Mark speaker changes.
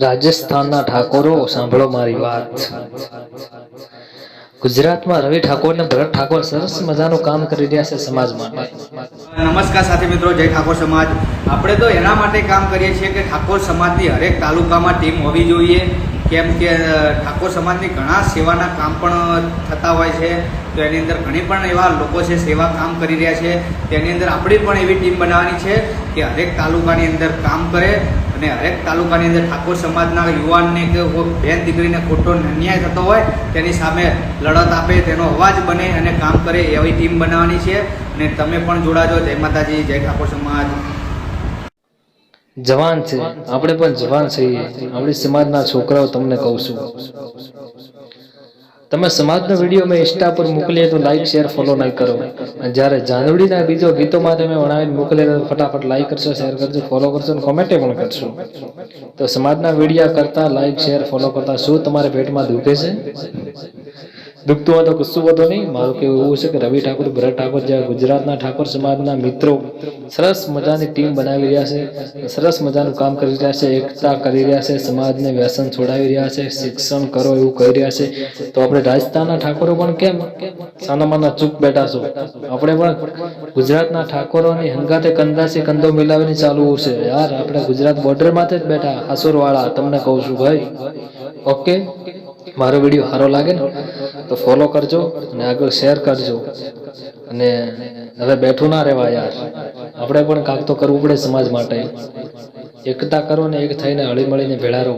Speaker 1: રાજસ્થાનના ઠાકોરો સાંભળો મારી વાત। ગુજરાતમાં રવિ ઠાકોર અને ભરત ઠાકોર સરસ મજાનું કામ કરી રહ્યા છે સમાજ માટે।
Speaker 2: નમસ્કાર સાથી મિત્રો, જય ઠાકોર સમાજ। આપણે તો એના માટે કામ કરીએ છીએ કે ઠાકોર સમાજની હરેક તાલુકામાં ટીમ હોવી જોઈએ, કેમ કે ઠાકોર સમાજની ઘણા સેવાના કામ પણ થતા હોય છે। તો એની અંદર ઘણી પણ એવા લોકો છે સેવા કામ કરી રહ્યા છે। તેની અંદર આપણી પણ એવી ટીમ બનાવવાની છે કે હરેક તાલુકાની અંદર કામ કરે અને હરેક તાલુકાની અંદર ઠાકોર સમાજના યુવાનને કે બેન દીકરીને ખોટો અન્યાય થતો હોય તેની સામે લડત આપે, તેનો અવાજ બને અને કામ કરે એવી ટીમ બનાવવાની છે। અને તમે પણ જોડાજો। જય માતાજી, જય ઠાકોર સમાજ।
Speaker 1: જવાન છે, આપણે પણ જવાન છીએ। આપણી સમાજના છોકરાઓ તમને કહું છું, તમે સમાજનો વિડીયો મેં ઇન્સ્ટા પર મોકલીએ તો લાઈક શેર ફોલો નહીં કરો, અને જ્યારે જાનવડીના બીજો ગીતોમાં તમે વણાવીને મોકલે તો ફટાફટ લાઈક કરશો, શેર કરજો, ફોલો કરશો અને કોમેન્ટ પણ કરશો। તો સમાજના વિડીયો કરતા લાઈક શેર ફોલો કરતા શું તમારે પેટમાં દુખે છે? દુખતું હોય તો કશું વધો નહીં। મારું કેવું એવું છે કે રવિ ઠાકોર, ભરત ઠાકોર જેવા ગુજરાતના ઠાકોર સમાજના મિત્રો સરસ મજાની ટીમ બનાવી રહ્યા છે, સરસ મજાનું કામ કરી રહ્યા છે, એકતા કરી રહ્યા છે, સમાજને વ્યસન છોડાવી રહ્યા છે, શિક્ષણ કરો એવું કહી રહ્યા છે। તો આપણે રાજસ્થાનના ઠાકોરો પણ કેમ સાનામાના ચૂપ બેઠા છો? આપણે પણ ગુજરાતના ઠાકોરોની હંગાતે કંધાથી કંધો મિલાવીને ચાલવું છે યાર। આપણે ગુજરાત બોર્ડરમાંથી જ બેઠા હાસોરવાળા, તમને કહું છું ભાઈ। ઓકે, મારો વિડીયો સારો લાગે ને તો ફોલો કરજો અને આગળ શેર કરજો। અને હવે બેઠું ના રહેવા યાર, આપણે પણ કાંક તો કરવું પડે સમાજ માટે। એકતા કરો ને એક થઈને હળી મળીને ભેળા રહો।